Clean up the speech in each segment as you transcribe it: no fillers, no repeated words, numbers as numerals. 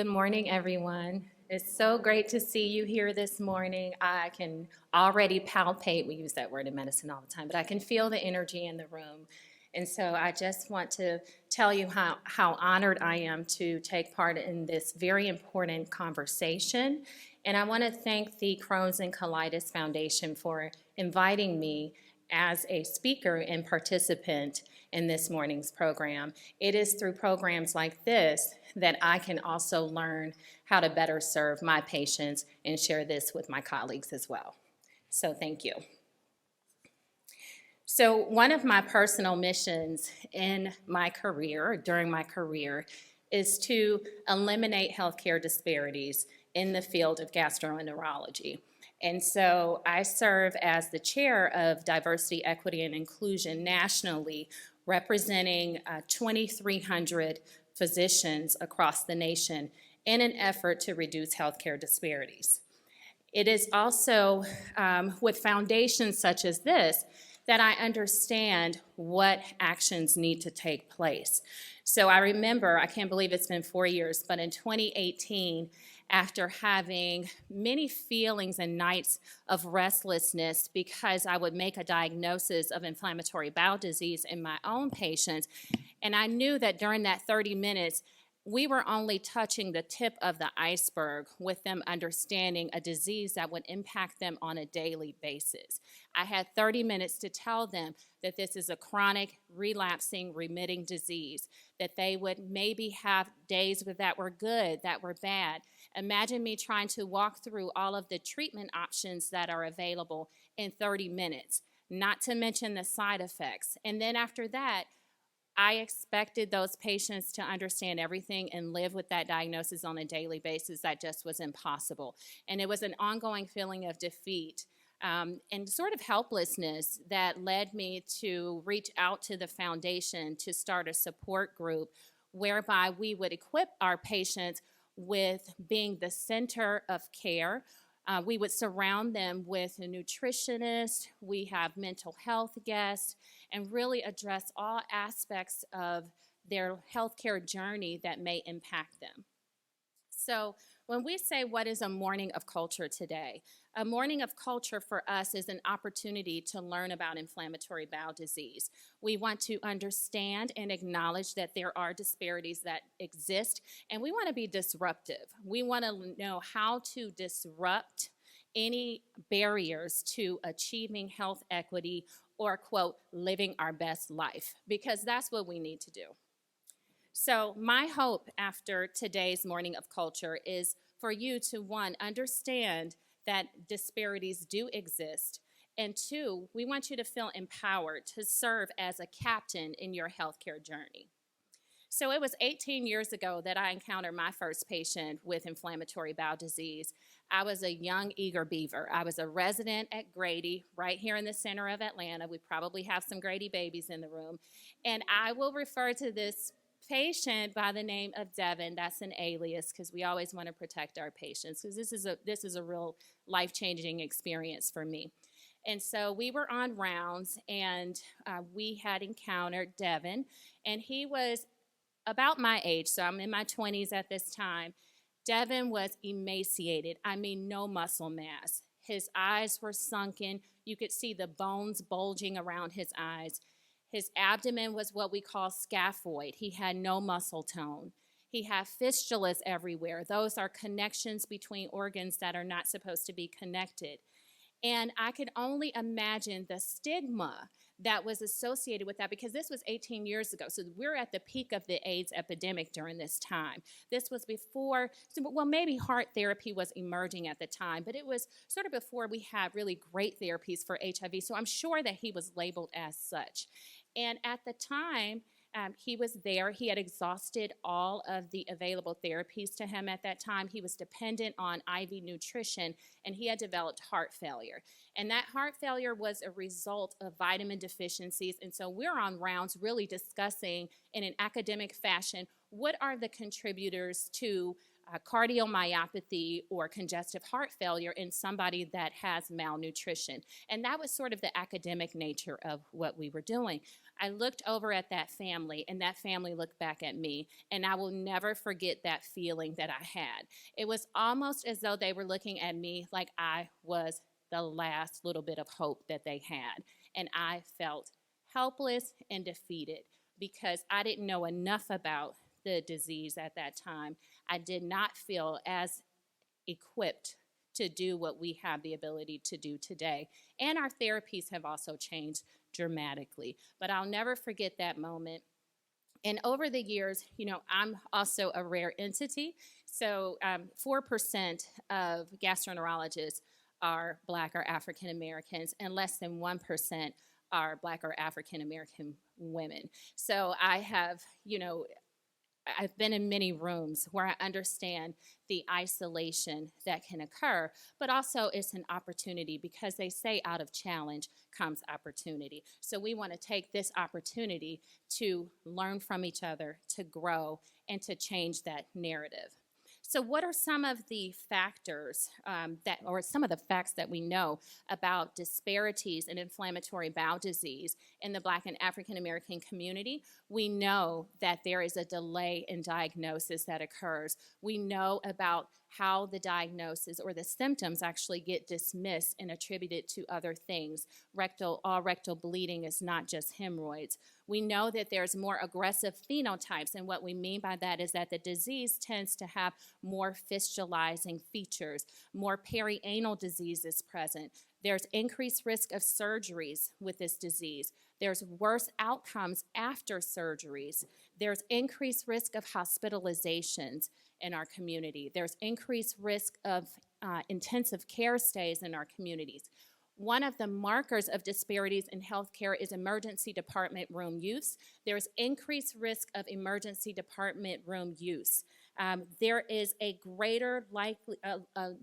Good morning, everyone. It's so great to see you here this morning. I can already palpate, we use that word in medicine all the time, but I can feel the energy in the room. And so I just want to tell you how honored I am to take part in this very important conversation. And I want to thank the Crohn's and Colitis Foundation for inviting me as a speaker and participant in this morning's program. It is through programs like this that I can also learn how to better serve my patients and share this with my colleagues as well. So thank you. So one of my personal missions in my career, during my career, is to eliminate healthcare disparities in the field of gastroenterology. And so I serve as the chair of Diversity, Equity, and Inclusion nationally, representing 2,300 physicians across the nation in an effort to reduce healthcare disparities. It is also with foundations such as this that I understand what actions need to take place. So I remember, I can't believe it's been 4 years, but in 2018, after having many feelings and nights of restlessness because I would make a diagnosis of inflammatory bowel disease in my own patients, and I knew that during that 30 minutes, we were only touching the tip of the iceberg with them understanding a disease that would impact them on a daily basis. I had 30 minutes to tell them that this is a chronic, relapsing, remitting disease, that they would maybe have days that were good, that were bad. Imagine me trying to walk through all of the treatment options that are available in 30 minutes, not to mention the side effects. And then after that, I expected those patients to understand everything and live with that diagnosis on a daily basis. That just was impossible. And it was an ongoing feeling of defeat and sort of helplessness that led me to reach out to the foundation to start a support group whereby we would equip our patients with being the center of care. We would surround them with a nutritionist, we have mental health guests, and really address all aspects of their healthcare journey that may impact them. So when we say what is a morning of culture today, a morning of culture for us is an opportunity to learn about inflammatory bowel disease. We want to understand and acknowledge that there are disparities that exist, and we want to be disruptive. We want to know how to disrupt any barriers to achieving health equity or, quote, living our best life, because that's what we need to do. So my hope after today's morning of culture is for you to, one, understand that disparities do exist, and two, we want you to feel empowered to serve as a captain in your healthcare journey. So it was 18 years ago that I encountered my first patient with inflammatory bowel disease. I was a young, eager beaver. I was a resident at Grady, right here in the center of Atlanta. We probably have some Grady babies in the room. And I will refer to this patient by the name of Devin. That's an alias because we always want to protect our patients, because this is a real life-changing experience for me. And so we were on rounds, and we had encountered Devin, and he was about my age, so I'm in my 20s at this time. Devin was emaciated. I mean, no muscle mass. His eyes were sunken. You could see the bones bulging around his eyes. His abdomen was what we call scaphoid. He had no muscle tone. He had fistulas everywhere. Those are connections between organs that are not supposed to be connected. And I could only imagine the stigma that was associated with that, because this was 18 years ago. So we're at the peak of the AIDS epidemic during this time. This was before, well, maybe heart therapy was emerging at the time, but it was sort of before we had really great therapies for HIV. So I'm sure that he was labeled as such. And at the time, he was there. He had exhausted all of the available therapies to him at that time. He was dependent on IV nutrition, and he had developed heart failure. And that heart failure was a result of vitamin deficiencies. And so we're on rounds really discussing in an academic fashion, what are the contributors to cardiomyopathy or congestive heart failure in somebody that has malnutrition. And that was sort of the academic nature of what we were doing. I looked over at that family, and that family looked back at me, and I will never forget that feeling that I had. It was almost as though they were looking at me like I was the last little bit of hope that they had. And I felt helpless and defeated because I didn't know enough about the disease at that time. I did not feel as equipped to do what we have the ability to do today. And our therapies have also changed dramatically. But I'll never forget that moment. And over the years, I'm also a rare entity. So 4% of gastroenterologists are Black or African Americans, and less than 1% are Black or African American women. So I've been in many rooms where I understand the isolation that can occur, but also it's an opportunity because they say out of challenge comes opportunity. So we want to take this opportunity to learn from each other, to grow, and to change that narrative. So what are some of the factors or some of the facts that we know about disparities in inflammatory bowel disease in the Black and African American community? We know that there is a delay in diagnosis that occurs. We know about how the diagnosis or the symptoms actually get dismissed and attributed to other things. All rectal bleeding is not just hemorrhoids. We know that there's more aggressive phenotypes, and what we mean by that is that the disease tends to have more fistulizing features, more perianal disease is present. There's increased risk of surgeries with this disease. There's worse outcomes after surgeries. There's increased risk of hospitalizations in our community. There's increased risk of intensive care stays in our communities. One of the markers of disparities in healthcare is emergency department room use. There's increased risk of emergency department room use. There is a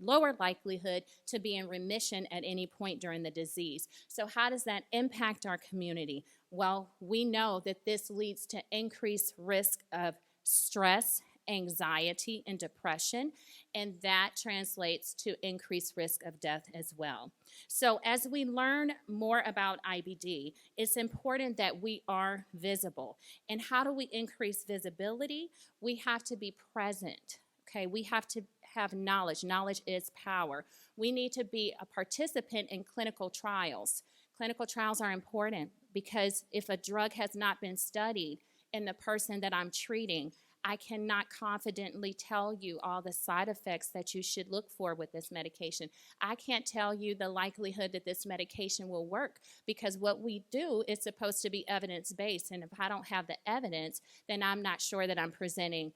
lower likelihood to be in remission at any point during the disease. So how does that impact our community? Well, we know that this leads to increased risk of stress, anxiety, and depression, and that translates to increased risk of death as well. So as we learn more about IBD, it's important that we are visible. And how do we increase visibility? We have to be present. Okay, we have to have knowledge. Knowledge is power. We need to be a participant in clinical trials. Clinical trials are important because if a drug has not been studied in the person that I'm treating, I cannot confidently tell you all the side effects that you should look for with this medication. I can't tell you the likelihood that this medication will work because what we do is supposed to be evidence-based, and if I don't have the evidence, then I'm not sure that I'm presenting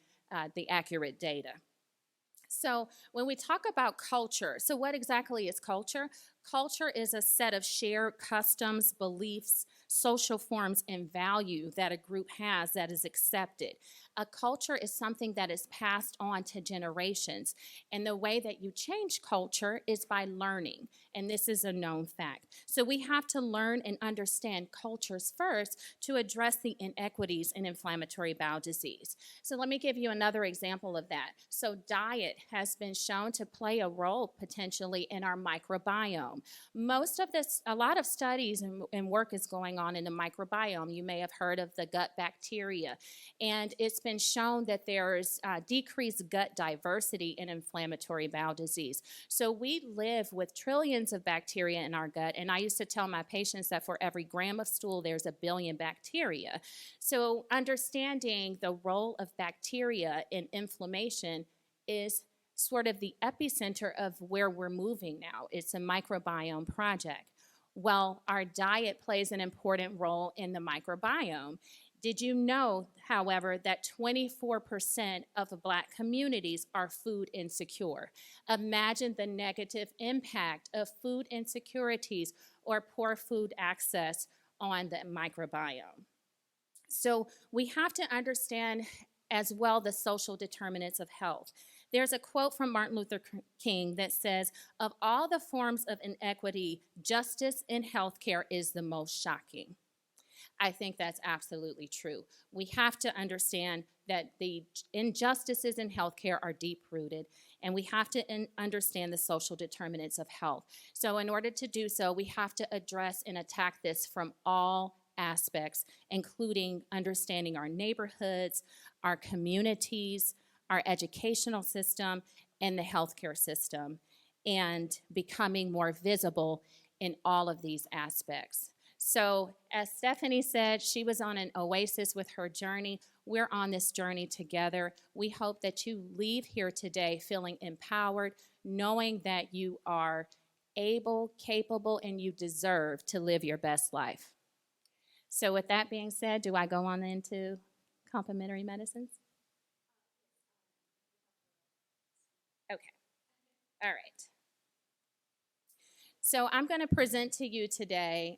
the accurate data. So when we talk about culture, so what exactly is culture? Culture is a set of shared customs, beliefs, social forms, and value that a group has that is accepted. A culture is something that is passed on to generations, and the way that you change culture is by learning, and this is a known fact. So we have to learn and understand cultures first to address the inequities in inflammatory bowel disease. So let me give you another example of that. So diet has been shown to play a role potentially in our microbiome. A lot of studies and work is going on in the microbiome. You may have heard of the gut bacteria, and it's been shown that there's decreased gut diversity in inflammatory bowel disease. So we live with trillions of bacteria in our gut, and I used to tell my patients that for every gram of stool, there's 1 billion bacteria. So understanding the role of bacteria in inflammation is sort of the epicenter of where we're moving now. It's a microbiome project. Well, our diet plays an important role in the microbiome. Did you know, however, that 24% of the Black communities are food insecure? Imagine the negative impact of food insecurities or poor food access on the microbiome. So we have to understand as well the social determinants of health. There's a quote from Martin Luther King that says, "Of all the forms of inequity, justice in healthcare is the most shocking." I think that's absolutely true. We have to understand that the injustices in healthcare are deep-rooted, and we have to understand the social determinants of health. So in order to do so, we have to address and attack this from all aspects, including understanding our neighborhoods, our communities, our educational system, and the healthcare system, and becoming more visible in all of these aspects. So as Stephanie said, she was on an oasis with her journey. We're on this journey together. We hope that you leave here today feeling empowered, knowing that you are able, capable, and you deserve to live your best life. So with that being said, do I go on into complementary medicines? Okay. All right. So I'm going to present to you today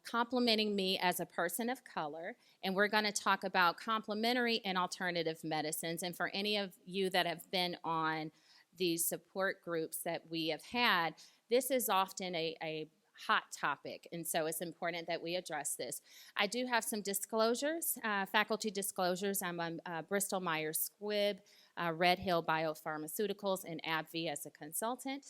complimenting me as a person of color, and we're going to talk about complementary and alternative medicines. And for any of you that have been on these support groups that we have had, this is often a hot topic, and so it's important that we address this. I do have some disclosures, faculty disclosures. I'm on Bristol Myers Squibb, Red Hill Biopharmaceuticals, and AbbVie as a consultant.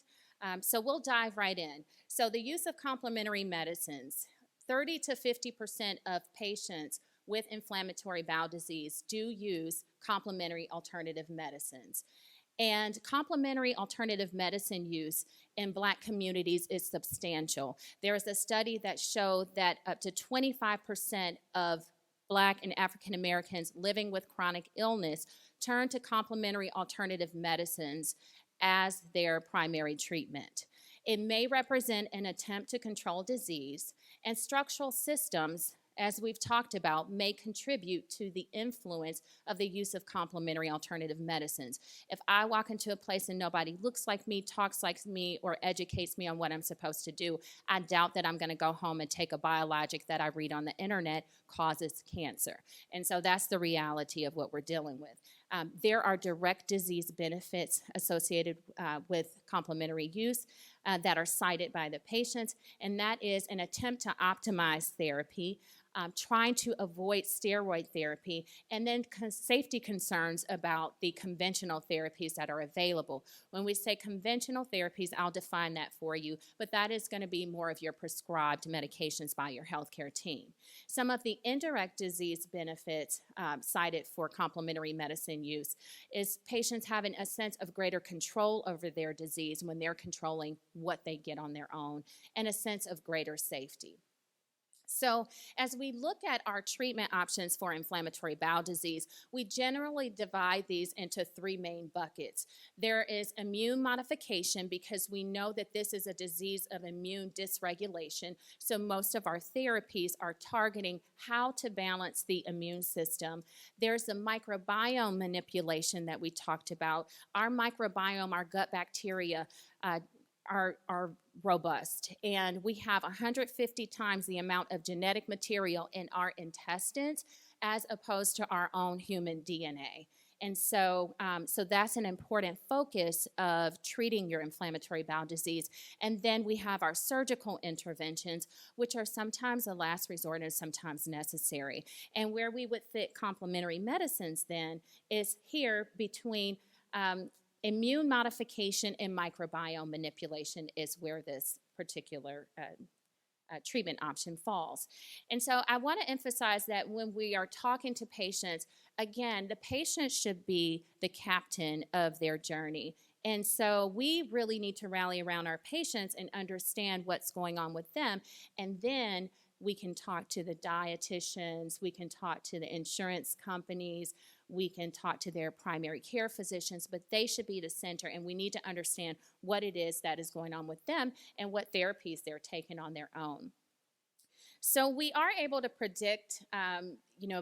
So we'll dive right in. So the use of complementary medicines, 30 to 50% of patients with inflammatory bowel disease do use complementary alternative medicines. And complementary alternative medicine use in Black communities is substantial. There is a study that showed that up to 25% of Black and African Americans living with chronic illness turn to complementary alternative medicines as their primary treatment. It may represent an attempt to control disease, and structural systems, as we've talked about, may contribute to the influence of the use of complementary alternative medicines. If I walk into a place and nobody looks like me, talks like me, or educates me on what I'm supposed to do, I doubt that I'm going to go home and take a biologic that I read on the internet causes cancer. And so that's the reality of what we're dealing with. There are direct disease benefits associated with complementary use that are cited by the patients, and that is an attempt to optimize therapy, trying to avoid steroid therapy, and then safety concerns about the conventional therapies that are available. When we say conventional therapies, I'll define that for you, but that is going to be more of your prescribed medications by your healthcare team. Some of the indirect disease benefits cited for complementary medicine use is patients having a sense of greater control over their disease when they're controlling what they get on their own, and a sense of greater safety. So as we look at our treatment options for inflammatory bowel disease, we generally divide these into three main buckets. There is immune modification, because we know that this is a disease of immune dysregulation, so most of our therapies are targeting how to balance the immune system. There's the microbiome manipulation that we talked about. Our microbiome, our gut bacteria, are robust, and we have 150 times the amount of genetic material in our intestines as opposed to our own human DNA. And so, that's an important focus of treating your inflammatory bowel disease. And then we have our surgical interventions, which are sometimes a last resort and sometimes necessary. And where we would fit complementary medicines then is here between immune modification and microbiome manipulation is where this particular treatment option falls. And so I want to emphasize that when we are talking to patients, again, the patient should be the captain of their journey. And so we really need to rally around our patients and understand what's going on with them. And then we can talk to the dietitians, we can talk to the insurance companies, we can talk to their primary care physicians, but they should be the center, and we need to understand what it is that is going on with them and what therapies they're taking on their own. So we are able to predict,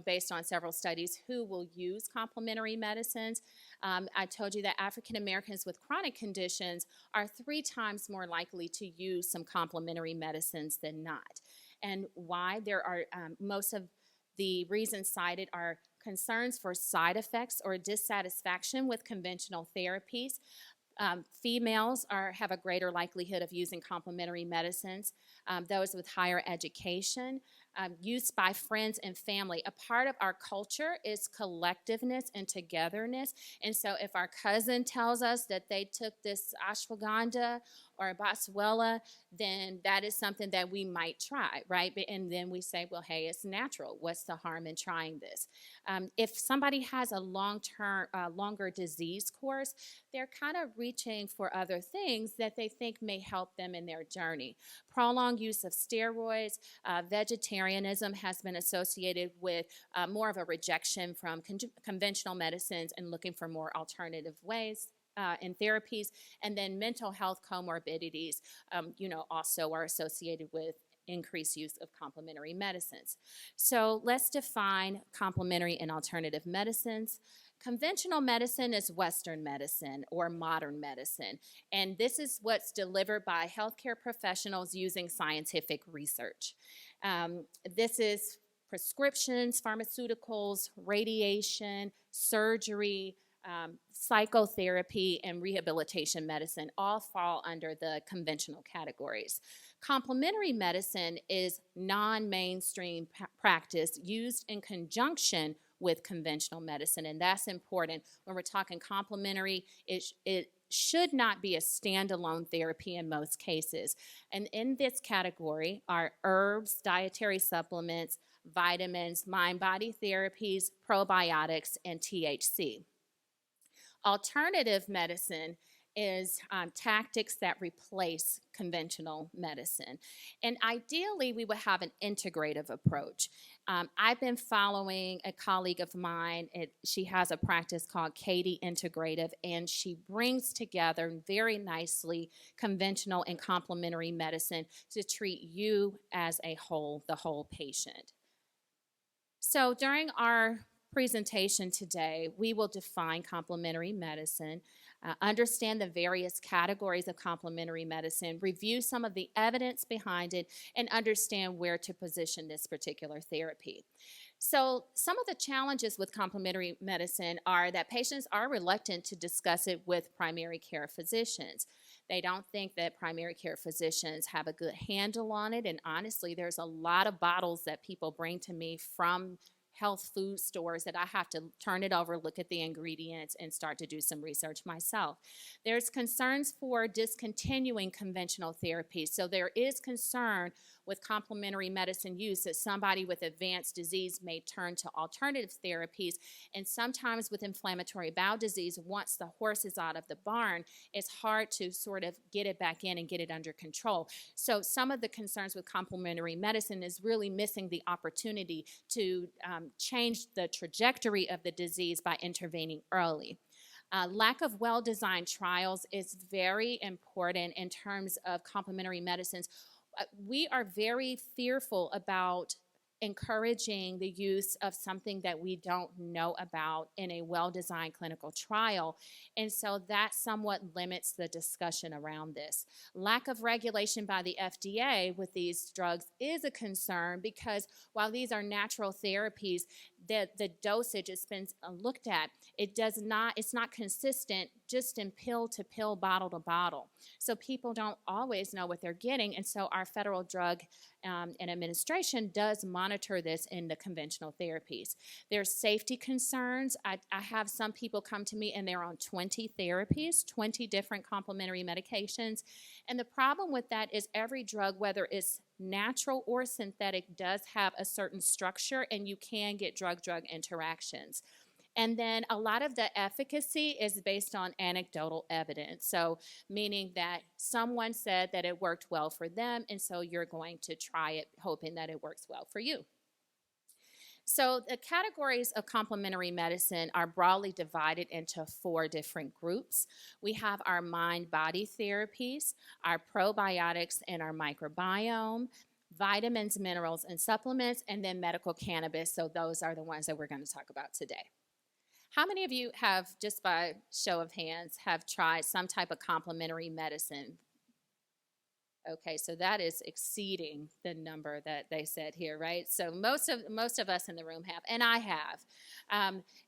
based on several studies, who will use complementary medicines. I told you that African Americans with chronic conditions are 3 times more likely to use some complementary medicines than not. And why? There are most of the reasons cited are concerns for side effects or dissatisfaction with conventional therapies. Females have a greater likelihood of using complementary medicines. Those with higher education, used by friends and family. A part of our culture is collectiveness and togetherness. And so if our cousin tells us that they took this ashwagandha or boswellia, then that is something that we might try, right? And then we say, well, hey, it's natural. What's the harm in trying this? If somebody has a longer disease course, they're kind of reaching for other things that they think may help them in their journey. Prolonged use of steroids, vegetarianism has been associated with more of a rejection from conventional medicines and looking for more alternative ways in therapies. And then mental health comorbidities, also are associated with increased use of complementary medicines. So let's define complementary and alternative medicines. Conventional medicine is Western medicine or modern medicine, and this is what's delivered by healthcare professionals using scientific research. This is prescriptions, pharmaceuticals, radiation, surgery, psychotherapy, and rehabilitation medicine all fall under the conventional categories. Complementary medicine is non-mainstream practice used in conjunction with conventional medicine, and that's important. When we're talking complementary, it should not be a standalone therapy in most cases. And in this category are herbs, dietary supplements, vitamins, mind-body therapies, probiotics, and THC. Alternative medicine is tactics that replace conventional medicine. And ideally, we would have an integrative approach. I've been following a colleague of mine. She has a practice called Katie Integrative, and she brings together very nicely conventional and complementary medicine to treat you as a whole, the whole patient. So during our presentation today, we will define complementary medicine, understand the various categories of complementary medicine, review some of the evidence behind it, and understand where to position this particular therapy. So some of the challenges with complementary medicine are that patients are reluctant to discuss it with primary care physicians. They don't think that primary care physicians have a good handle on it, and honestly, there's a lot of bottles that people bring to me from health food stores that I have to turn it over, look at the ingredients, and start to do some research myself. There's concerns for discontinuing conventional therapies. So there is concern with complementary medicine use that somebody with advanced disease may turn to alternative therapies. And sometimes with inflammatory bowel disease, once the horse is out of the barn, it's hard to sort of get it back in and get it under control. So some of the concerns with complementary medicine is really missing the opportunity to change the trajectory of the disease by intervening early. Lack of well-designed trials is very important in terms of complementary medicines. We are very fearful about encouraging the use of something that we don't know about in a well-designed clinical trial, and so that somewhat limits the discussion around this. Lack of regulation by the FDA with these drugs is a concern because while these are natural therapies, the dosage has been looked at. It's not consistent just in pill to pill, bottle to bottle. So people don't always know what they're getting, and so our Federal Drug and Administration does monitor this in the conventional therapies. There's safety concerns. I have some people come to me and they're on 20 therapies, 20 different complementary medications, and the problem with that is every drug, whether it's natural or synthetic, does have a certain structure, and you can get drug-drug interactions. And then a lot of the efficacy is based on anecdotal evidence. So meaning that someone said that it worked well for them, and so you're going to try it hoping that it works well for you. So the categories of complementary medicine are broadly divided into 4 different groups. We have our mind-body therapies, our probiotics and our microbiome, vitamins, minerals, and supplements, and then medical cannabis. So those are the ones that we're going to talk about today. How many of you have, just by show of hands, have tried some type of complementary medicine? Okay, so that is exceeding the number that they said here, right? So most of us in the room have, and I have,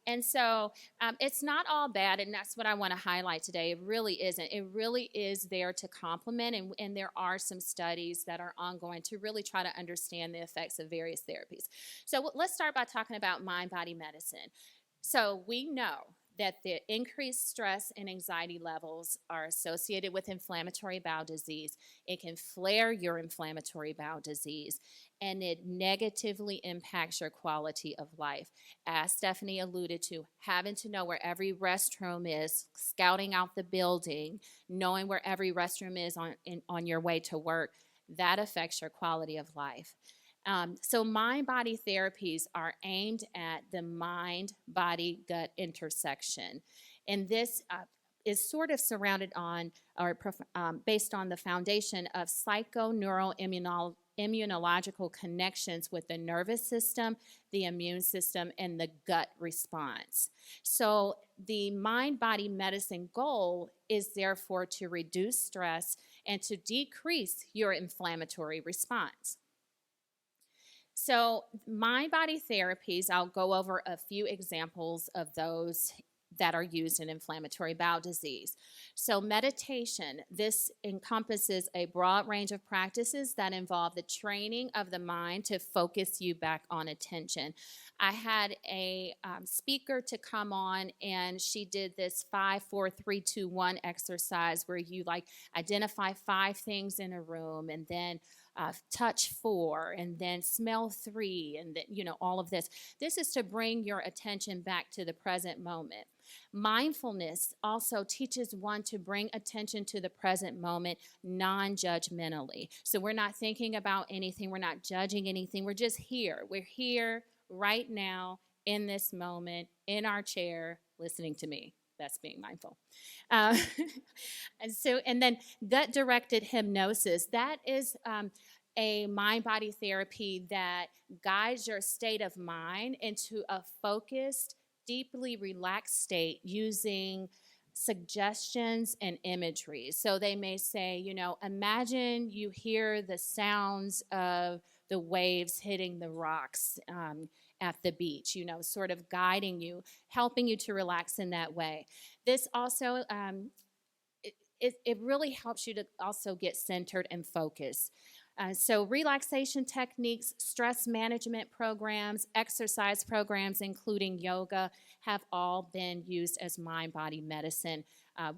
and so it's not all bad, and that's what I want to highlight today. It really isn't. It really is there to complement, and there are some studies that are ongoing to really try to understand the effects of various therapies. So let's start by talking about mind-body medicine. So we know that the increased stress and anxiety levels are associated with inflammatory bowel disease. It can flare your inflammatory bowel disease, and it negatively impacts your quality of life. As Stephanie alluded to, having to know where every restroom is, scouting out the building, knowing where every restroom is on your way to work, that affects your quality of life. So mind-body therapies are aimed at the mind-body-gut intersection. And this is sort of surrounded on or based on the foundation of psychoneuroimmunological connections with the nervous system, the immune system, and the gut response. So the mind-body medicine goal is therefore to reduce stress and to decrease your inflammatory response. So mind-body therapies, I'll go over a few examples of those that are used in inflammatory bowel disease. So meditation, this encompasses a broad range of practices that involve the training of the mind to focus you back on attention. I had a speaker to come on, and she did this 5, 4, 3, 2, 1 exercise where you identify 5 things in a room, and then touch 4, and then smell 3, and then, all of this. This is to bring your attention back to the present moment. Mindfulness also teaches one to bring attention to the present moment non-judgmentally. So we're not thinking about anything. We're not judging anything. We're just here. We're here right now in this moment in our chair listening to me. That's being mindful. And then gut-directed hypnosis. That is a mind-body therapy that guides your state of mind into a focused, deeply relaxed state using suggestions and imagery. So they may say, imagine you hear the sounds of the waves hitting the rocks at the beach, sort of guiding you, helping you to relax in that way. This also, it really helps you to also get centered and focused. So relaxation techniques, stress management programs, exercise programs, including yoga, have all been used as mind-body medicine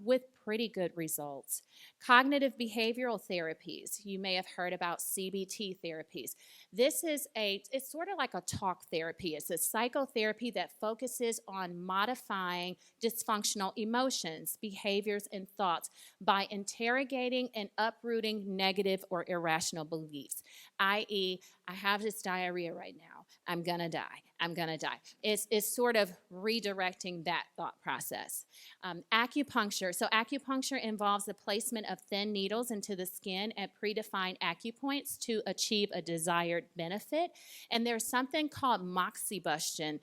with pretty good results. Cognitive behavioral therapies, you may have heard about CBT therapies. This is it's sort of like a talk therapy. It's a psychotherapy that focuses on modifying dysfunctional emotions, behaviors, and thoughts by interrogating and uprooting negative or irrational beliefs, i.e., I have this diarrhea right now. I'm going to die. I'm going to die. It's sort of redirecting that thought process. Acupuncture. So acupuncture involves the placement of thin needles into the skin at predefined acupoints to achieve a desired benefit. And there's something called moxibustion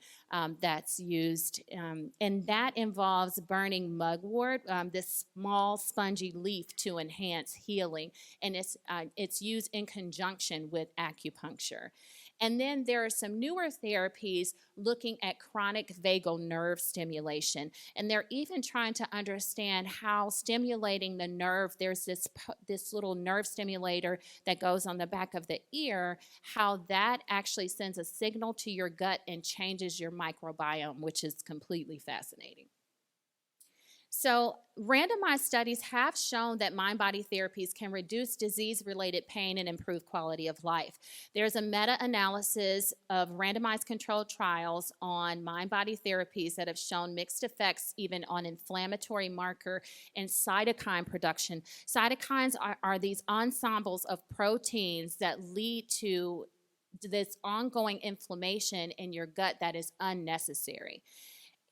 that's used, and that involves burning mugwort, this small spongy leaf, to enhance healing. And it's used in conjunction with acupuncture. And then there are some newer therapies looking at chronic vagal nerve stimulation. And they're even trying to understand how stimulating the nerve, there's this little nerve stimulator that goes on the back of the ear, how that actually sends a signal to your gut and changes your microbiome, which is completely fascinating. So randomized studies have shown that mind-body therapies can reduce disease-related pain and improve quality of life. There's a meta-analysis of randomized controlled trials on mind-body therapies that have shown mixed effects even on inflammatory marker and cytokine production. Cytokines are these ensembles of proteins that lead to this ongoing inflammation in your gut that is unnecessary.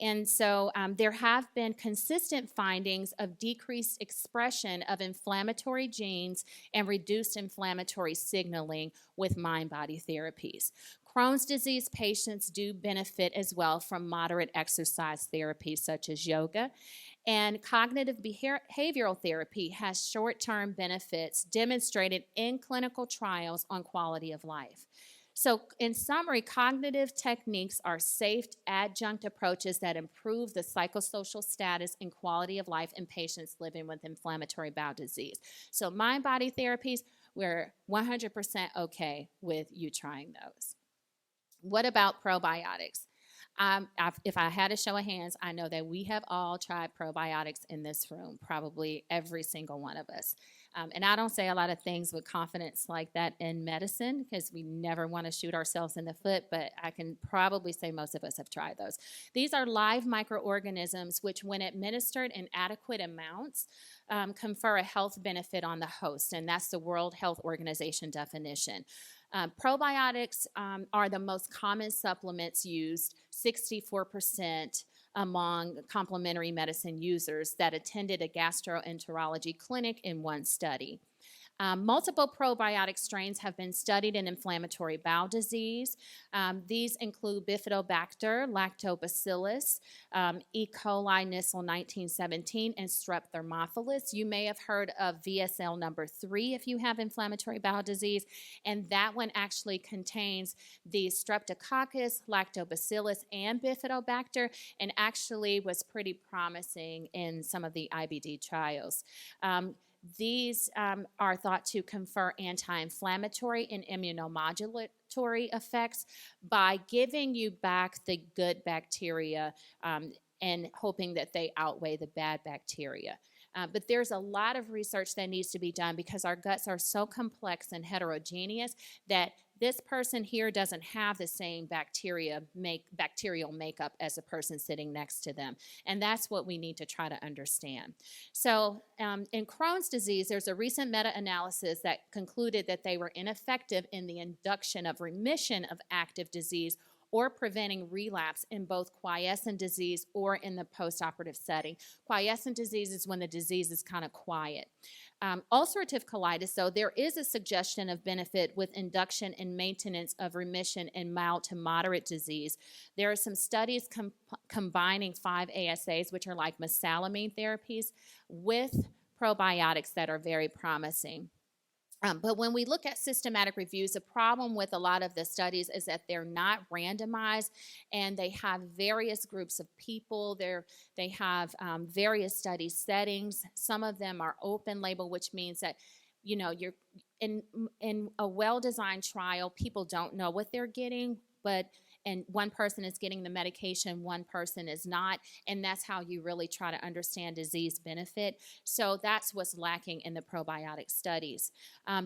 And so there have been consistent findings of decreased expression of inflammatory genes and reduced inflammatory signaling with mind-body therapies. Crohn's disease patients do benefit as well from moderate exercise therapy such as yoga. And cognitive behavioral therapy has short-term benefits demonstrated in clinical trials on quality of life. So, in summary, cognitive techniques are safe adjunct approaches that improve the psychosocial status and quality of life in patients living with inflammatory bowel disease. So, mind-body therapies, we're 100% okay with you trying those. What about probiotics? If I had a show of hands, I know that we have all tried probiotics in this room, probably every single one of us. And I don't say a lot of things with confidence like that in medicine because we never want to shoot ourselves in the foot, but I can probably say most of us have tried those. These are live microorganisms which, when administered in adequate amounts, confer a health benefit on the host, and that's the World Health Organization definition. Probiotics are the most common supplements used, 64% among complementary medicine users that attended a gastroenterology clinic in one study. Multiple probiotic strains have been studied in inflammatory bowel disease. These include Bifidobacter, Lactobacillus, E. coli Nissl 1917, and Strep thermophilus. You may have heard of VSL number 3 if you have inflammatory bowel disease, and that one actually contains the Streptococcus, Lactobacillus, and Bifidobacter, and actually was pretty promising in some of the IBD trials. These are thought to confer anti-inflammatory and immunomodulatory effects by giving you back the good bacteria and hoping that they outweigh the bad bacteria. But there's a lot of research that needs to be done because our guts are so complex and heterogeneous that this person here doesn't have the same bacterial makeup as the person sitting next to them. And that's what we need to try to understand. So in Crohn's disease, there's a recent meta-analysis that concluded that they were ineffective in the induction of remission of active disease or preventing relapse in both quiescent disease or in the postoperative setting. Quiescent disease is when the disease is kind of quiet. Ulcerative colitis, though, there is a suggestion of benefit with induction and maintenance of remission in mild to moderate disease. There are some studies combining 5-ASAs, which are like mesalamine therapies, with probiotics that are very promising. But when we look at systematic reviews, the problem with a lot of the studies is that they're not randomized and they have various groups of people. They have various study settings. Some of them are open label, which means that, you know, you're in a well-designed trial, people don't know what they're getting, and one person is getting the medication, one person is not, and that's how you really try to understand disease benefit. So that's what's lacking in the probiotic studies.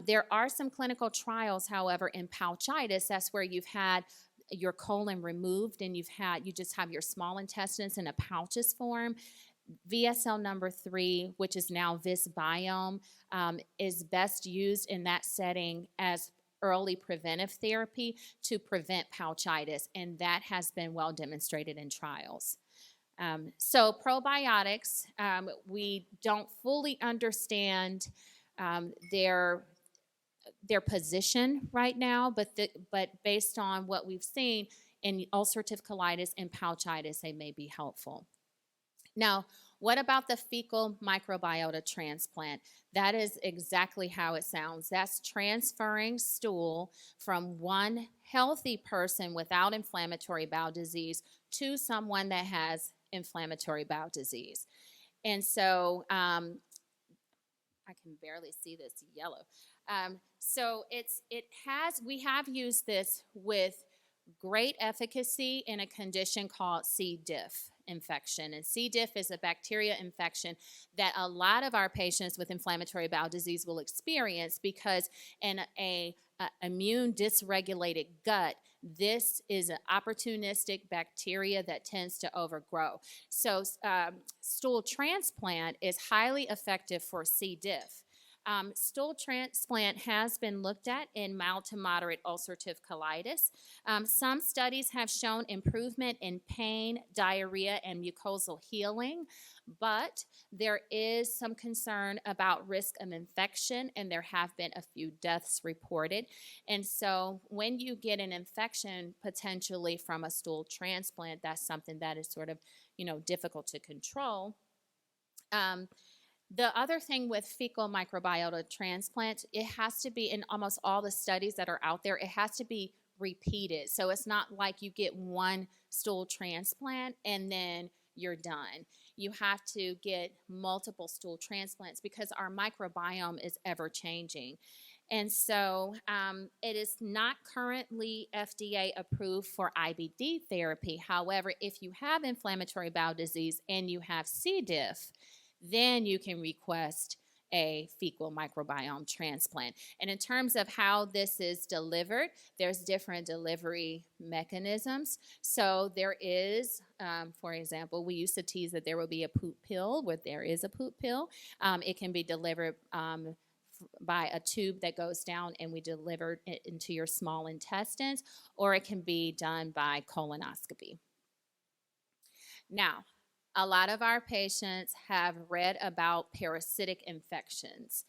There are some clinical trials, however, in pouchitis. That's where you've had your colon removed and you just have your small intestines in a pouches form. VSL number 3, which is now Visbiome, is best used in that setting as early preventive therapy to prevent pouchitis, and that has been well demonstrated in trials. So probiotics, we don't fully understand their position right now, but based on what we've seen in ulcerative colitis and pouchitis, they may be helpful. Now, what about the fecal microbiota transplant? That is exactly how it sounds. That's transferring stool from one healthy person without inflammatory bowel disease to someone that has inflammatory bowel disease. And so I can barely see this yellow. We have used this with great efficacy in a condition called C. diff infection. And C. diff is a bacteria infection that a lot of our patients with inflammatory bowel disease will experience because in a immune dysregulated gut, this is an opportunistic bacteria that tends to overgrow. So stool transplant is highly effective for C. diff. Stool transplant has been looked at in mild to moderate ulcerative colitis. Some studies have shown improvement in pain, diarrhea, and mucosal healing, but there is some concern about risk of infection, and there have been a few deaths reported. And so when you get an infection potentially from a stool transplant, that's something that is sort of, difficult to control. Um, the other thing with fecal microbiota transplants, it has to be in almost all the studies that are out there, it has to be repeated. So it's not like you get one stool transplant and then you're done. You have to get multiple stool transplants because our microbiome is ever changing. And so it is not currently FDA approved for IBD therapy. However, if you have inflammatory bowel disease and you have C. diff, then you can request a fecal microbiome transplant. And in terms of how this is delivered, there's different delivery mechanisms. So there is, for example, we used to tease that there will be a poop pill, where there is a poop pill. It can be delivered by a tube that goes down and we deliver it into your small intestines, or it can be done by colonoscopy. Now, a lot of our patients have read about parasitic infections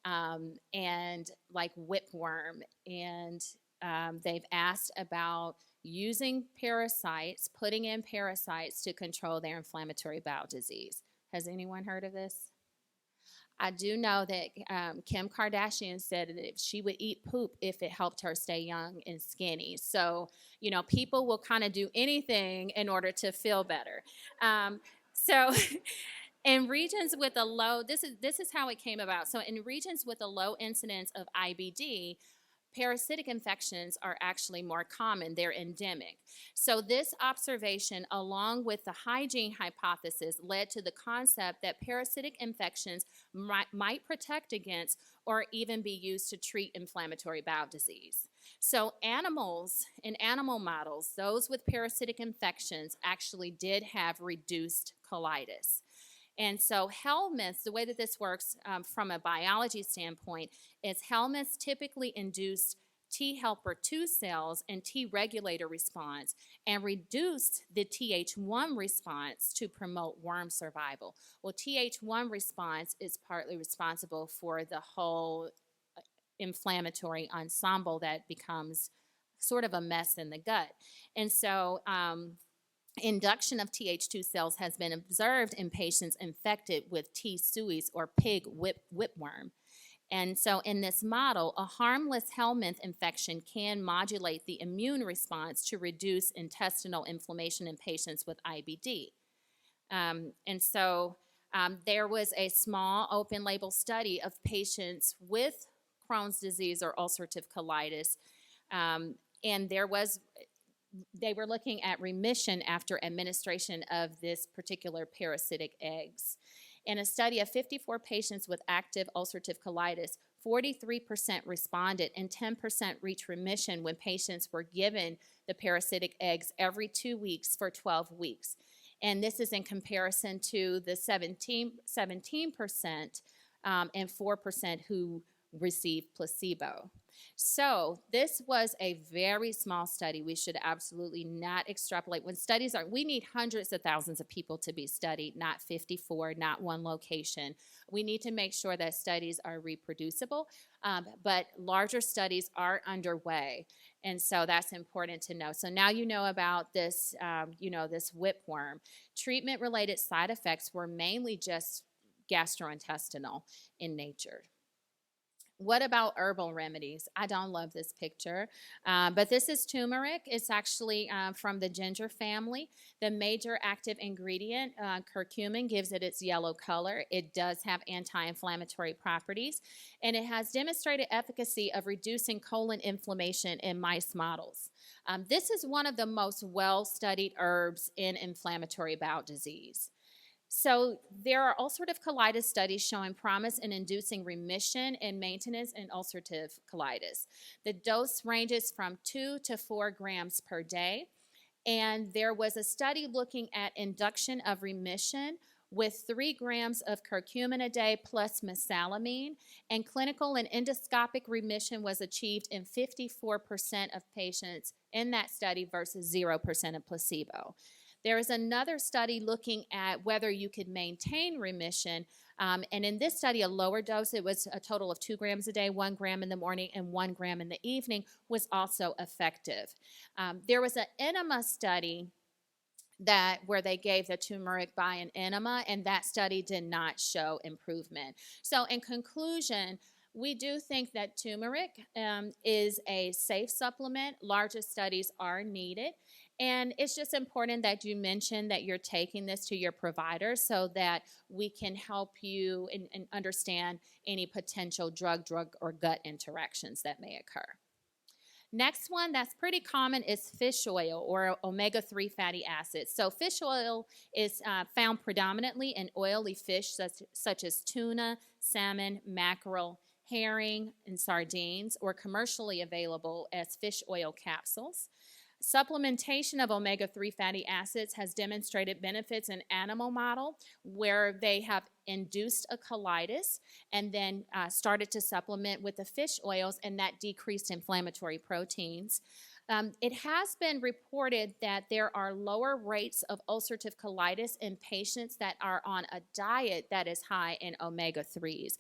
and like whipworm, and they've asked about using parasites, putting in parasites to control their inflammatory bowel disease. Has anyone heard of this? I do know that Kim Kardashian said that she would eat poop if it helped her stay young and skinny. So, you know, people will kind of do anything in order to feel better. So in regions with a low, this is how it came about. So in regions with a low incidence of IBD, parasitic infections are actually more common. They're endemic. So this observation, along with the hygiene hypothesis, led to the concept that parasitic infections might protect against or even be used to treat inflammatory bowel disease. So animals, in animal models, those with parasitic infections actually did have reduced colitis. And so helminths, the way that this works from a biology standpoint, is helminths typically induce T helper 2 cells and T regulator response and reduce the Th1 response to promote worm survival. Well, Th1 response is partly responsible for the whole inflammatory ensemble that becomes sort of a mess in the gut. And so induction of Th2 cells has been observed in patients infected with T. suis or pig whipworm. And so in this model, a harmless helminth infection can modulate the immune response to reduce intestinal inflammation in patients with IBD. And so there was a small open label study of patients with Crohn's disease or ulcerative colitis, and they were looking at remission after administration of this particular parasitic eggs. In a study of 54 patients with active ulcerative colitis, 43% responded and 10% reached remission when patients were given the parasitic eggs every 2 weeks for 12 weeks. And this is in comparison to the 17% and 4% who received placebo. So this was a very small study. We should absolutely not extrapolate. When studies are, we need hundreds of thousands of people to be studied, not 54, not one location. We need to make sure that studies are reproducible, but larger studies are underway. And so that's important to know. So now you know about this, this whipworm. Treatment-related side effects were mainly just gastrointestinal in nature. What about herbal remedies? I don't love this picture, but this is turmeric. It's actually from the ginger family. The major active ingredient, curcumin, gives it its yellow color. It does have anti-inflammatory properties, and it has demonstrated efficacy of reducing colon inflammation in mice models. This is one of the most well-studied herbs in inflammatory bowel disease. So there are ulcerative colitis studies showing promise in inducing remission and maintenance in ulcerative colitis. The dose ranges from 2 to 4 grams per day. And there was a study looking at induction of remission with 3 grams of curcumin a day plus mesalamine. And clinical and endoscopic remission was achieved in 54% of patients in that study versus 0% of placebo. There is another study looking at whether you could maintain remission, and in this study, a lower dose, it was a total of 2 grams a day, 1 gram in the morning and 1 gram in the evening, was also effective. There was an enema study that where they gave the turmeric by an enema, and that study did not show improvement. So in conclusion, we do think that turmeric is a safe supplement. Larger studies are needed. And it's just important that you mention that you're taking this to your provider so that we can help you and understand any potential drug or gut interactions that may occur. Next one that's pretty common is fish oil or omega-3 fatty acids. So fish oil is found predominantly in oily fish such as tuna, salmon, mackerel, herring, and sardines, or commercially available as fish oil capsules. Supplementation of omega-3 fatty acids has demonstrated benefits in animal model where they have induced a colitis and then started to supplement with the fish oils, and that decreased inflammatory proteins. It has been reported that there are lower rates of ulcerative colitis in patients that are on a diet that is high in omega-3s.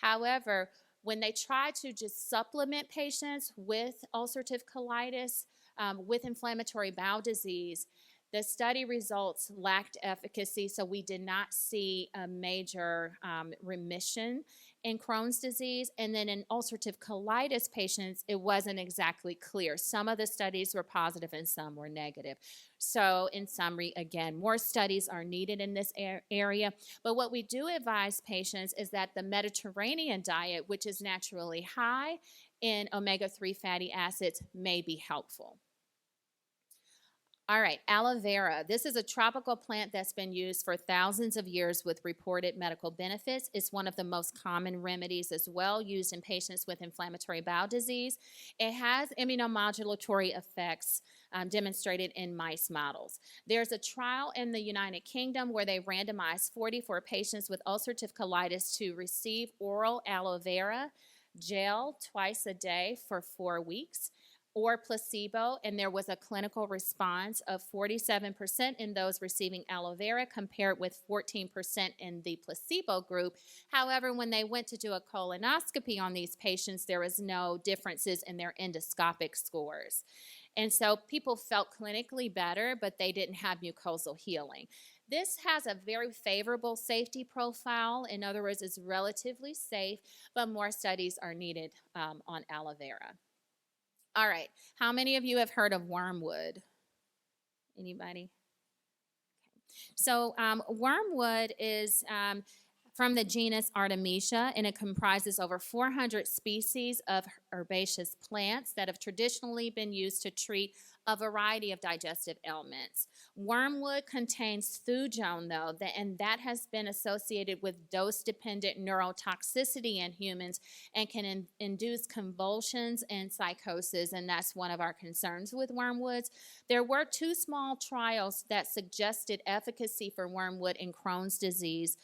However, when they try to just supplement patients with ulcerative colitis, with inflammatory bowel disease, the study results lacked efficacy, so we did not see a major remission in Crohn's disease. And then in ulcerative colitis patients, it wasn't exactly clear. Some of the studies were positive and some were negative. So in summary, again, more studies are needed in this area. But what we do advise patients is that the Mediterranean diet, which is naturally high in omega-3 fatty acids, may be helpful. All right, aloe vera. This is a tropical plant that's been used for thousands of years with reported medical benefits. It's one of the most common remedies as well, used in patients with inflammatory bowel disease. It has immunomodulatory effects demonstrated in mice models. There's a trial in the United Kingdom where they randomized 44 patients with ulcerative colitis to receive oral aloe vera gel twice a day for 4 weeks, or placebo, and there was a clinical response of 47% in those receiving aloe vera compared with 14% in the placebo group. However, when they went to do a colonoscopy on these patients, there was no differences in their endoscopic scores. And so people felt clinically better, but they didn't have mucosal healing. This has a very favorable safety profile. In other words, it's relatively safe, but more studies are needed on aloe vera. All right, how many of you have heard of wormwood? Anybody? Okay. So wormwood is from the genus Artemisia, and it comprises over 400 species of herbaceous plants that have traditionally been used to treat a variety of digestive ailments. Wormwood contains thujone, though, and that has been associated with dose-dependent neurotoxicity in humans and can induce convulsions and psychosis, and that's one of our concerns with wormwoods. There were 2 small trials that suggested efficacy for wormwood in Crohn's disease.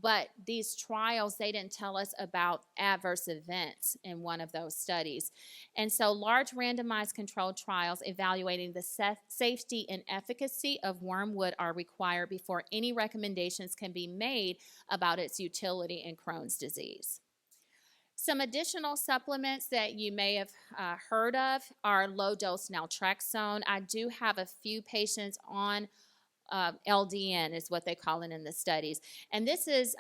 But these trials, they didn't tell us about adverse events in one of those studies. And so large randomized controlled trials evaluating the safety and efficacy of wormwood are required before any recommendations can be made about its utility in Crohn's disease. Some additional supplements that you may have heard of are low-dose naltrexone. I do have a few patients on LDN is what they call it in the studies. And this is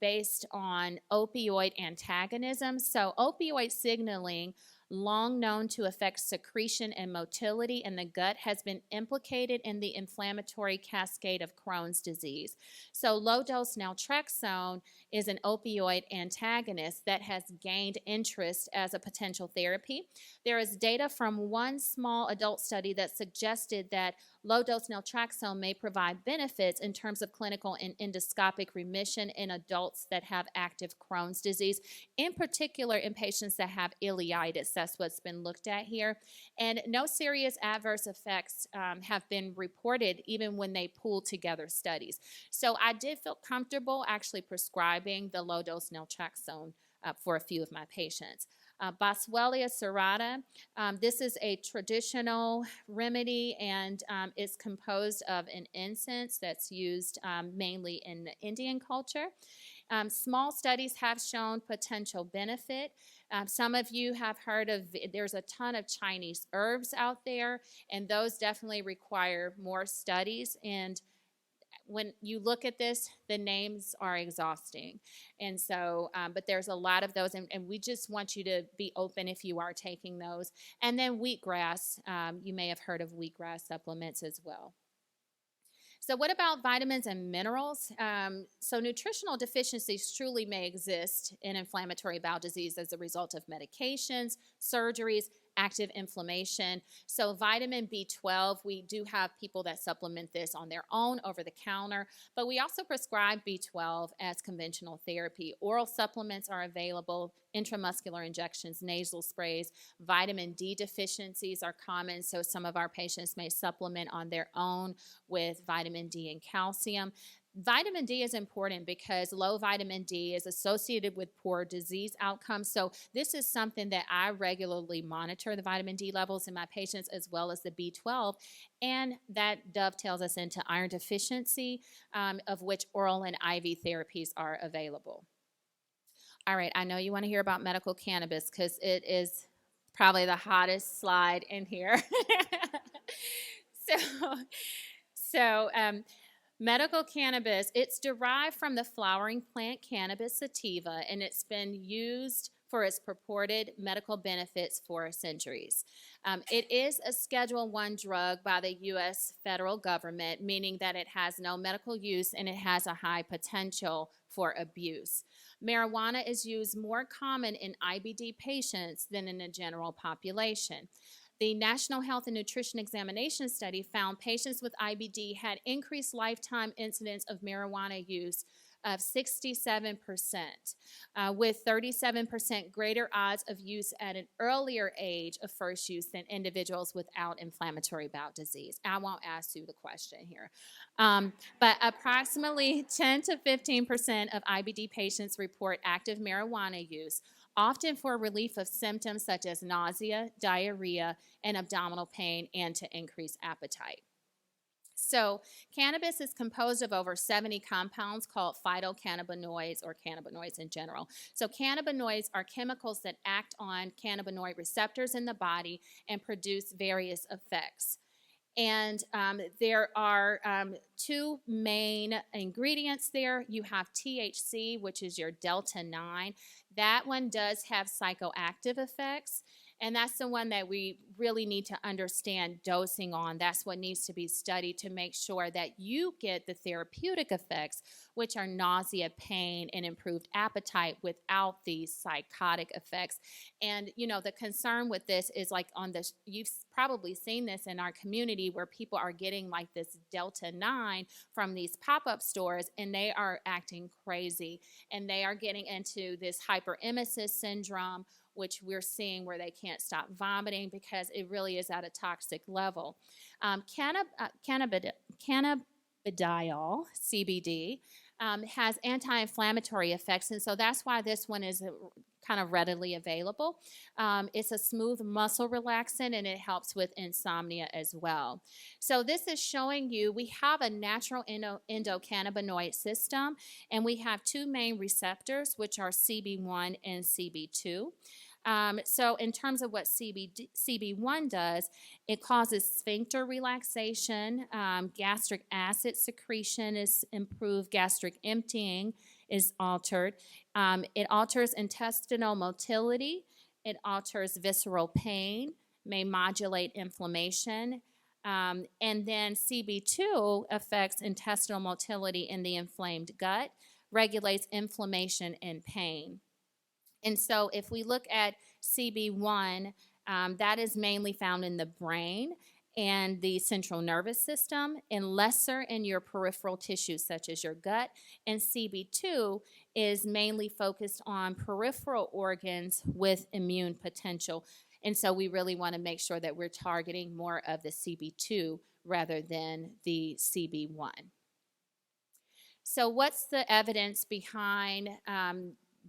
based on opioid antagonism. So opioid signaling, long known to affect secretion and motility in the gut, has been implicated in the inflammatory cascade of Crohn's disease. So low-dose naltrexone is an opioid antagonist that has gained interest as a potential therapy. There is data from one small adult study that suggested that low-dose naltrexone may provide benefits in terms of clinical and endoscopic remission in adults that have active Crohn's disease, in particular in patients that have ileitis. That's what's been looked at here. And no serious adverse effects have been reported even when they pooled together studies. So I did feel comfortable actually prescribing the low-dose naltrexone for a few of my patients. Boswellia serrata, this is a traditional remedy, and it's composed of an incense that's used mainly in the Indian culture. Small studies have shown potential benefit. Some of you have heard of, there's a ton of Chinese herbs out there, and those definitely require more studies. And when you look at this, the names are exhausting. And so, but there's a lot of those, and we just want you to be open if you are taking those. And then wheatgrass, you may have heard of wheatgrass supplements as well. So what about vitamins and minerals? So nutritional deficiencies truly may exist in inflammatory bowel disease as a result of medications, surgeries, active inflammation. So vitamin B12, we do have people that supplement this on their own over the counter, but we also prescribe B12 as conventional therapy. Oral supplements are available, intramuscular injections, nasal sprays. Vitamin D deficiencies are common, so some of our patients may supplement on their own with vitamin D and calcium. Vitamin D is important because low vitamin D is associated with poor disease outcomes. So this is something that I regularly monitor, the vitamin D levels in my patients as well as the B12. And that dovetails us into iron deficiency, of which oral and IV therapies are available. All right, I know you want to hear about medical cannabis because it is probably the hottest slide in here. So, medical cannabis, it's derived from the flowering plant Cannabis sativa, and it's been used for its purported medical benefits for centuries. It is a Schedule I drug by the U.S. federal government, meaning that it has no medical use and it has a high potential for abuse. Marijuana is used more common in IBD patients than in the general population. The National Health and Nutrition Examination Study found patients with IBD had increased lifetime incidence of marijuana use of 67%, with 37% greater odds of use at an earlier age of first use than individuals without inflammatory bowel disease. I won't ask you the question here. But approximately 10 to 15% of IBD patients report active marijuana use, often for relief of symptoms such as nausea, diarrhea, and abdominal pain, and to increase appetite. So cannabis is composed of over 70 compounds called phytocannabinoids, or cannabinoids in general. So cannabinoids are chemicals that act on cannabinoid receptors in the body and produce various effects. And there are two main ingredients there. You have THC, which is your delta-9. That one does have psychoactive effects, and that's the one that we really need to understand dosing on. That's what needs to be studied to make sure that you get the therapeutic effects, which are nausea, pain, and improved appetite without these psychotic effects. And, you know, the concern with this is like you've probably seen this in our community where people are getting like this delta-9 from these pop-up stores, and they are acting crazy, and they are getting into this hyperemesis syndrome, which we're seeing where they can't stop vomiting because it really is at a toxic level. Cannabidiol, CBD, has anti-inflammatory effects, and so that's why this one is kind of readily available. It's a smooth muscle relaxant, and it helps with insomnia as well. So this is showing you we have a natural endocannabinoid system, and we have two main receptors, which are CB1 and CB2. So in terms of what CB1 does, it causes sphincter relaxation, gastric acid secretion is improved, gastric emptying is altered. It alters intestinal motility, it alters visceral pain, may modulate inflammation, and then CB2 affects intestinal motility in the inflamed gut, regulates inflammation and pain. And so if we look at CB1, that is mainly found in the brain and the central nervous system, and lesser in your peripheral tissues such as your gut. And CB2 is mainly focused on peripheral organs with immune potential. And so we really want to make sure that we're targeting more of the CB2 rather than the CB1. So what's the evidence behind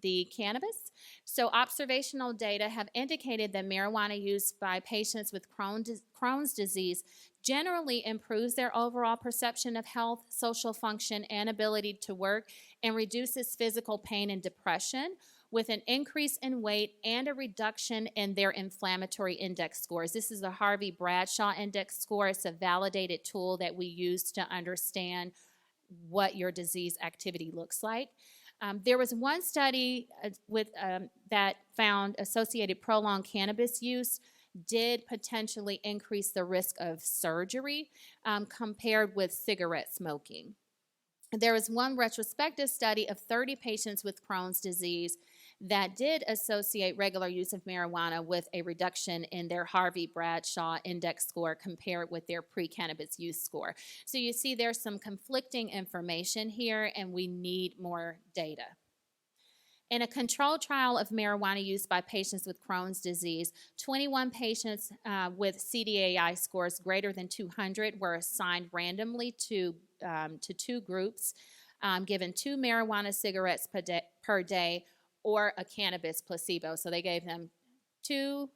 the cannabis? So observational data have indicated that marijuana use by patients with Crohn's disease generally improves their overall perception of health, social function, and ability to work, and reduces physical pain and depression, with an increase in weight and a reduction in their inflammatory index scores. This is the Harvey-Bradshaw index score. It's a validated tool that we use to understand what your disease activity looks like. There was one study that found associated prolonged cannabis use did potentially increase the risk of surgery compared with cigarette smoking. There was one retrospective study of 30 patients with Crohn's disease that did associate regular use of marijuana with a reduction in their Harvey-Bradshaw index score compared with their pre-cannabis use score. So you see there's some conflicting information here, and we need more data. In a controlled trial of marijuana use by patients with Crohn's disease, 21 patients with CDAI scores greater than 200 were assigned randomly to two groups, given 2 marijuana cigarettes per day or a cannabis placebo. So they gave them 2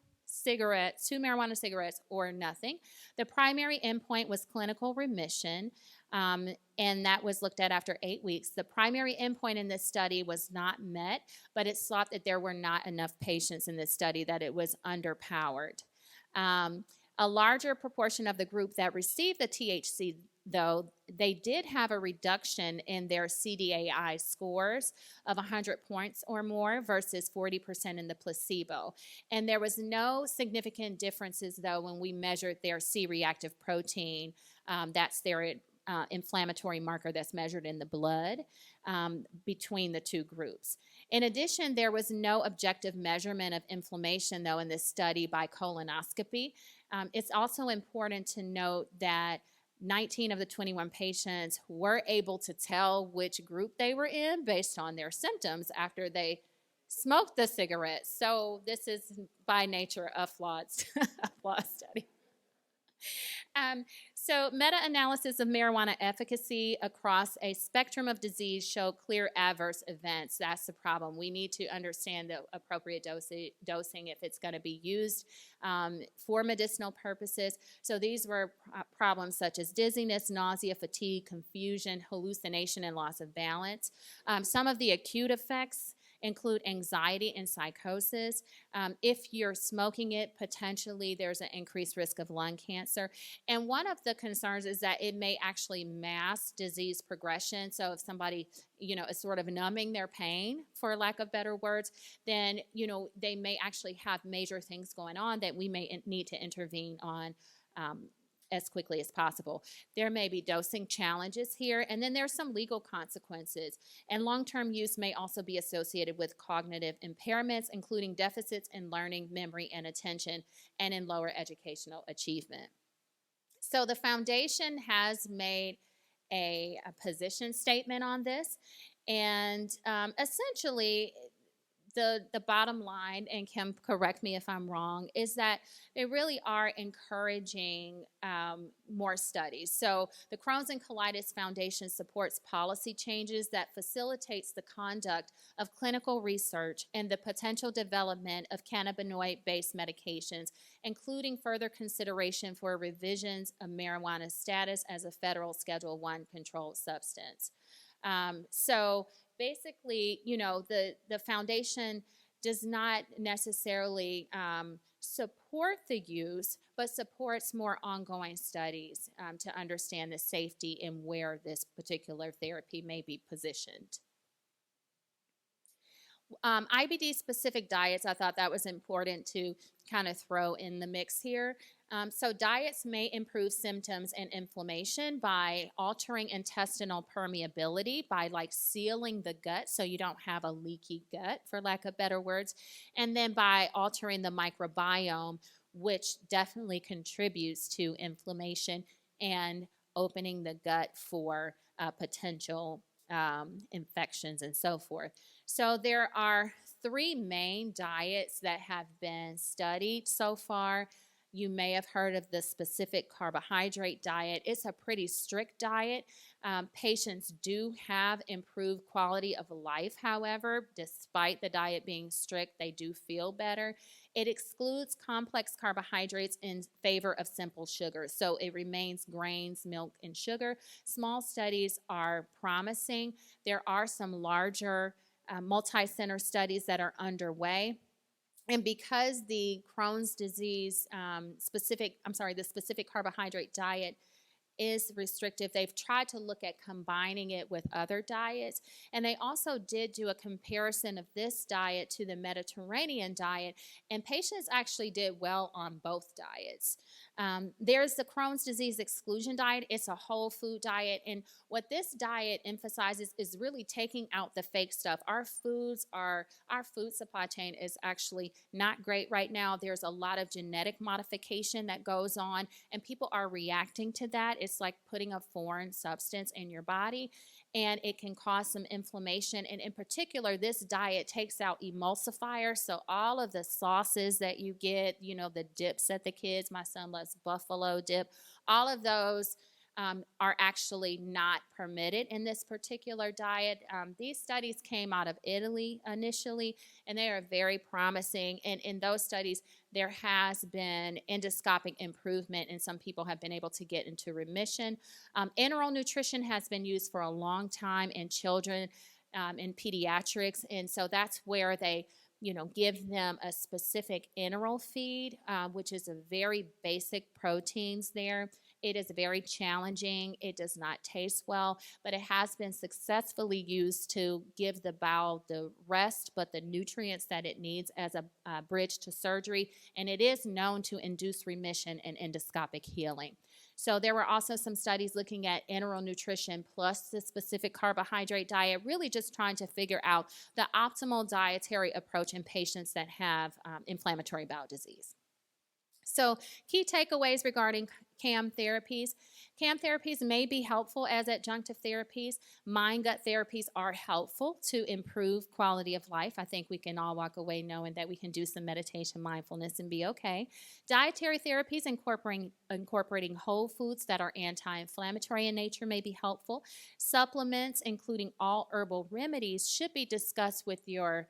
marijuana cigarettes or nothing. The primary endpoint was clinical remission, and that was looked at after 8 weeks. The primary endpoint in this study was not met, but it's thought that there were not enough patients in this study, that it was underpowered. A larger proportion of the group that received the THC, though, they did have a reduction in their CDAI scores of 100 points or more versus 40% in the placebo. And there was no significant differences, though, when we measured their C-reactive protein. That's their inflammatory marker that's measured in the blood between the two groups. In addition, there was no objective measurement of inflammation, though, in this study by colonoscopy. It's also important to note that 19 of the 21 patients were able to tell which group they were in based on their symptoms after they smoked the cigarette. So this is by nature a flawed study. So meta-analysis of marijuana efficacy across a spectrum of disease show clear adverse events. That's the problem. We need to understand the appropriate dosing if it's going to be used for medicinal purposes. So these were problems such as dizziness, nausea, fatigue, confusion, hallucination, and loss of balance. Some of the acute effects include anxiety and psychosis. If you're smoking it, potentially there's an increased risk of lung cancer. And one of the concerns is that it may actually mask disease progression. So if somebody, is sort of numbing their pain, for lack of better words, then, they may actually have major things going on that we may need to intervene on as quickly as possible. There may be dosing challenges here, and then there's some legal consequences. And long-term use may also be associated with cognitive impairments, including deficits in learning, memory, and attention, and in lower educational achievement. So the foundation has made a position statement on this, and essentially, the bottom line, and Kim, correct me if I'm wrong, is that they really are encouraging more studies. So the Crohn's and Colitis Foundation supports policy changes that facilitates the conduct of clinical research and the potential development of cannabinoid-based medications, including further consideration for revisions of marijuana status as a federal Schedule I controlled substance. So basically, the foundation does not necessarily support the use, but supports more ongoing studies to understand the safety and where this particular therapy may be positioned. IBD-specific diets, I thought that was important to kind of throw in the mix here. So diets may improve symptoms and inflammation by altering intestinal permeability, by sealing the gut so you don't have a leaky gut, for lack of better words, and then by altering the microbiome, which definitely contributes to inflammation and opening the gut for potential infections and so forth. So there are 3 main diets that have been studied so far. You may have heard of the specific carbohydrate diet. It's a pretty strict diet. Patients do have improved quality of life, however, despite the diet being strict, they do feel better. It excludes complex carbohydrates in favor of simple sugars, so it remains grains, milk, and sugar. Small studies are promising. There are some larger multi-center studies that are underway. And because the Crohn's disease the specific carbohydrate diet is restrictive, they've tried to look at combining it with other diets. And they also did do a comparison of this diet to the Mediterranean diet, and patients actually did well on both diets. There's the Crohn's disease exclusion diet. It's a whole food diet, and what this diet emphasizes is really taking out the fake stuff. Our food supply chain is actually not great right now. There's a lot of genetic modification that goes on, and people are reacting to that. It's like putting a foreign substance in your body, and it can cause some inflammation. And in particular, this diet takes out emulsifiers. So all of the sauces that you get, the dips that the kids, my son loves buffalo dip, all of those are actually not permitted in this particular diet. These studies came out of Italy initially, and they are very promising. And in those studies, there has been endoscopic improvement, and some people have been able to get into remission. Enteral nutrition has been used for a long time in children, in pediatrics, and so that's where they give them a specific enteral feed, which is a very basic proteins there. It is very challenging. It does not taste well, but it has been successfully used to give the bowel the rest, but the nutrients that it needs as a bridge to surgery, and it is known to induce remission and endoscopic healing. So there were also some studies looking at enteral nutrition plus the specific carbohydrate diet, really just trying to figure out the optimal dietary approach in patients that have inflammatory bowel disease. So key takeaways regarding CAM therapies. CAM therapies may be helpful as adjunctive therapies. Mind-gut therapies are helpful to improve quality of life. I think we can all walk away knowing that we can do some meditation, mindfulness, and be okay. Dietary therapies incorporating whole foods that are anti-inflammatory in nature may be helpful. Supplements, including all herbal remedies, should be discussed with your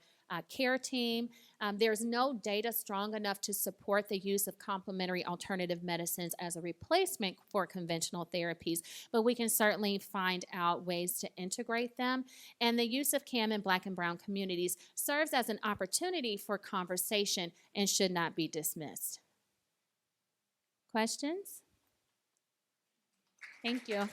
care team. There's no data strong enough to support the use of complementary alternative medicines as a replacement for conventional therapies, but we can certainly find out ways to integrate them. And the use of CAM in Black and Brown communities serves as an opportunity for conversation and should not be dismissed. Questions? Thank you.